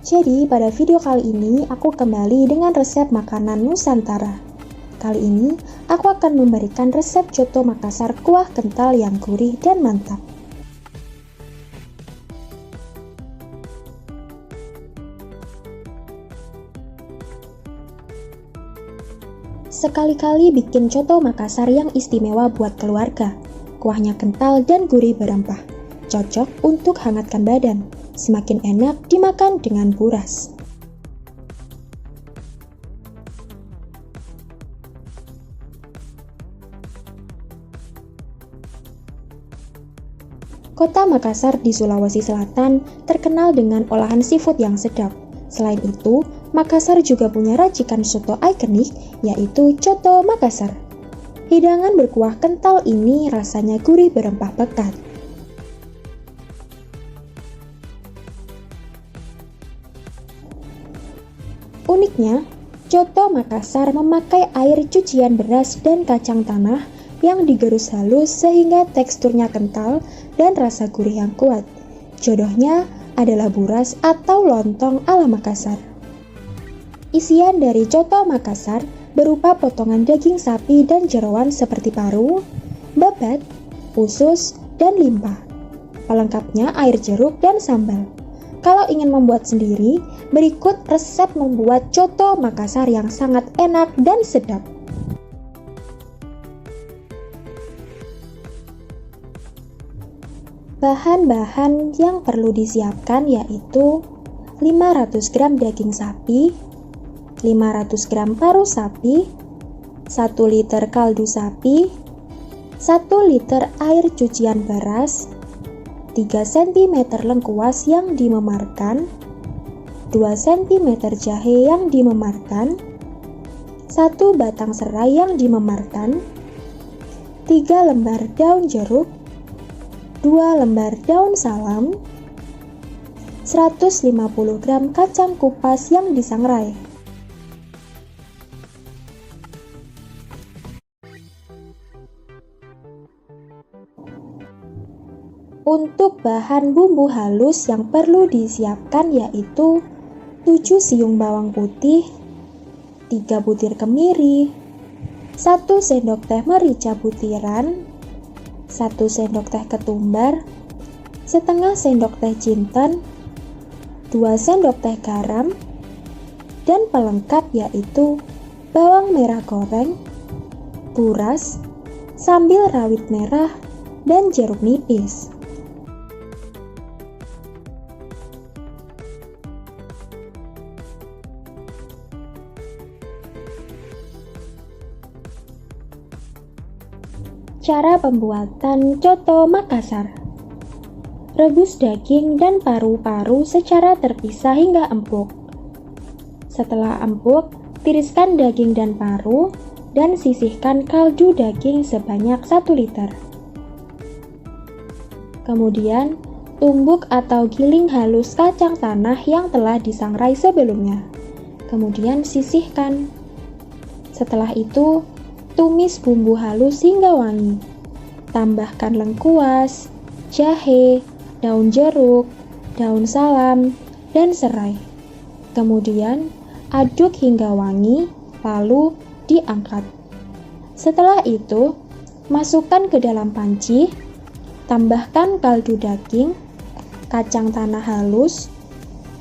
Jadi pada video kali ini aku kembali dengan resep makanan Nusantara. Kali ini aku akan memberikan resep coto Makassar kuah kental yang gurih dan mantap. Sekali-kali bikin coto Makassar yang istimewa buat keluarga. Kuahnya kental dan gurih berempah. Cocok untuk hangatkan badan. Semakin enak dimakan dengan buras. Kota Makassar di Sulawesi Selatan terkenal dengan olahan seafood yang sedap. Selain itu, Makassar juga punya racikan soto ikonik, yaitu coto Makassar. Hidangan berkuah kental ini rasanya gurih berempah pekat. Uniknya, coto Makassar memakai air cucian beras dan kacang tanah yang digerus halus sehingga teksturnya kental dan rasa gurih yang kuat. Jodohnya adalah buras atau lontong ala Makassar. Isian dari coto Makassar berupa potongan daging sapi dan jeroan seperti paru, babat, usus, dan limpa. Pelengkapnya air jeruk dan sambal. Kalau ingin membuat sendiri, berikut resep membuat coto Makassar yang sangat enak dan sedap. Bahan-bahan yang perlu disiapkan yaitu 500 gram daging sapi, 500 gram paru sapi, 1 liter kaldu sapi, 1 liter air cucian beras, 3 cm lengkuas yang dimemarkan, 2 cm jahe yang dimemarkan, 1 batang serai yang dimemarkan, 3 lembar daun jeruk, 2 lembar daun salam, 150 gram kacang kupas yang disangrai. Untuk bahan bumbu halus yang perlu disiapkan yaitu 7 siung bawang putih, 3 butir kemiri, 1 sendok teh merica butiran, 1 sendok teh ketumbar, setengah sendok teh jinten, 2 sendok teh garam, dan pelengkap yaitu bawang merah goreng, buras, sambil rawit merah, dan jeruk nipis. Cara pembuatan coto Makassar. Rebus daging dan paru-paru secara terpisah hingga empuk. Setelah empuk, tiriskan daging dan paru dan sisihkan kaldu daging sebanyak 1 liter. Kemudian, tumbuk atau giling halus kacang tanah yang telah disangrai sebelumnya. Kemudian sisihkan. Setelah itu, tumis bumbu halus hingga wangi. Tambahkan lengkuas, jahe, daun jeruk, daun salam, dan serai. Kemudian, aduk hingga wangi, lalu diangkat. Setelah itu, masukkan ke dalam panci, tambahkan kaldu daging, kacang tanah halus,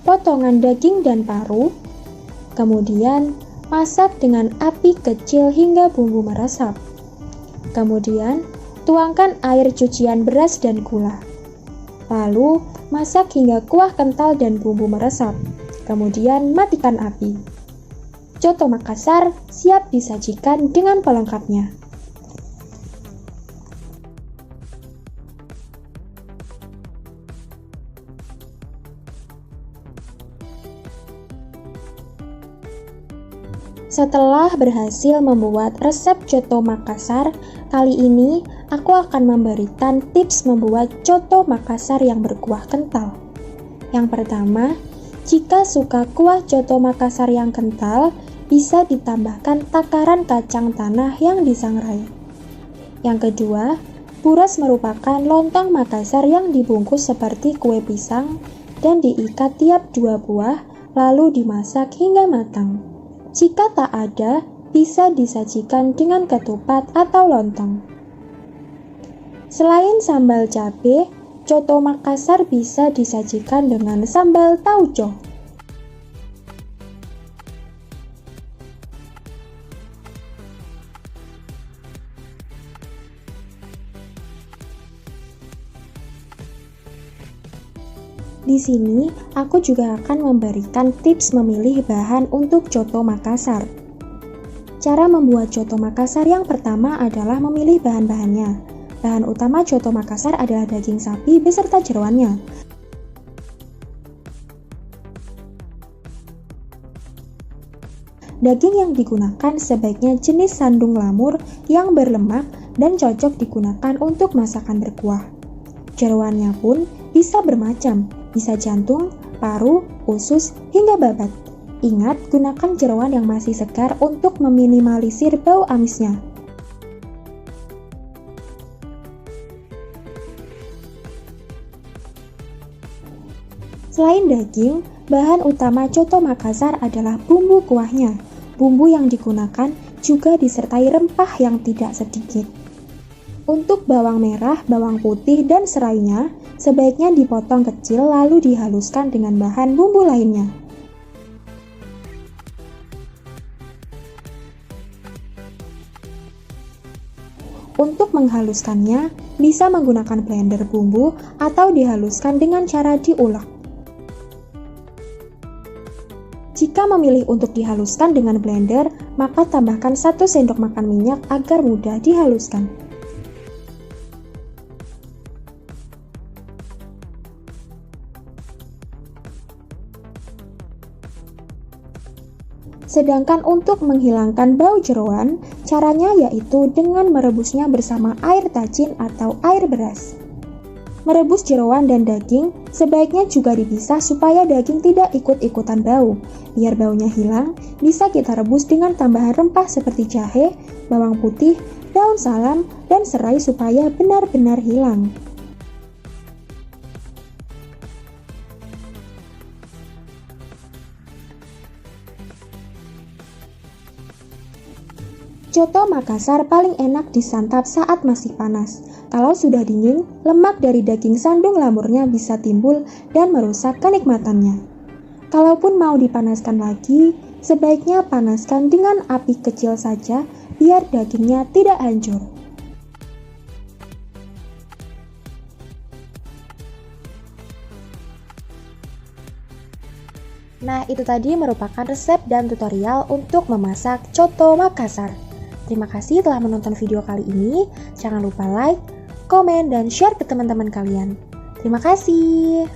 potongan daging dan paru, kemudian masak dengan api kecil hingga bumbu meresap. Kemudian, tuangkan air cucian beras dan gula. Lalu, masak hingga kuah kental dan bumbu meresap. Kemudian, matikan api. Coto Makassar siap disajikan dengan pelengkapnya. Setelah berhasil membuat resep coto Makassar, kali ini aku akan memberikan tips membuat coto Makassar yang berkuah kental. Yang pertama, jika suka kuah coto Makassar yang kental, bisa ditambahkan takaran kacang tanah yang disangrai. Yang kedua, buras merupakan lontong Makassar yang dibungkus seperti kue pisang dan diikat tiap 2 buah lalu dimasak hingga matang. Jika tak ada, bisa disajikan dengan ketupat atau lontong. Selain sambal cabai, coto Makassar bisa disajikan dengan sambal tauco. Di sini, aku juga akan memberikan tips memilih bahan untuk coto Makassar. Cara membuat coto Makassar yang pertama adalah memilih bahan-bahannya. Bahan utama coto Makassar adalah daging sapi beserta jeroannya. Daging yang digunakan sebaiknya jenis sandung lamur yang berlemak dan cocok digunakan untuk masakan berkuah. Jeroannya pun bisa bermacam, bisa jantung, paru, usus, hingga babat. Ingat, gunakan jeroan yang masih segar untuk meminimalisir bau amisnya. Selain daging, bahan utama coto Makassar adalah bumbu kuahnya. Bumbu yang digunakan juga disertai rempah yang tidak sedikit. Untuk bawang merah, bawang putih, dan serainya, sebaiknya dipotong kecil lalu dihaluskan dengan bahan bumbu lainnya. Untuk menghaluskannya, bisa menggunakan blender bumbu atau dihaluskan dengan cara diulek. Jika memilih untuk dihaluskan dengan blender, maka tambahkan 1 sendok makan minyak agar mudah dihaluskan. Sedangkan untuk menghilangkan bau jeroan, caranya yaitu dengan merebusnya bersama air tacin atau air beras. Merebus jeroan dan daging sebaiknya juga dipisah supaya daging tidak ikut-ikutan bau. Biar baunya hilang, bisa kita rebus dengan tambahan rempah seperti jahe, bawang putih, daun salam, dan serai supaya benar-benar hilang. Coto Makassar paling enak disantap saat masih panas. Kalau sudah dingin, lemak dari daging sandung lamurnya bisa timbul dan merusak kenikmatannya. Kalaupun mau dipanaskan lagi, sebaiknya panaskan dengan api kecil saja biar dagingnya tidak hancur. Nah, itu tadi merupakan resep dan tutorial untuk memasak coto Makassar. Terima kasih telah menonton video kali ini. Jangan lupa like, komen, dan share ke teman-teman kalian. Terima kasih.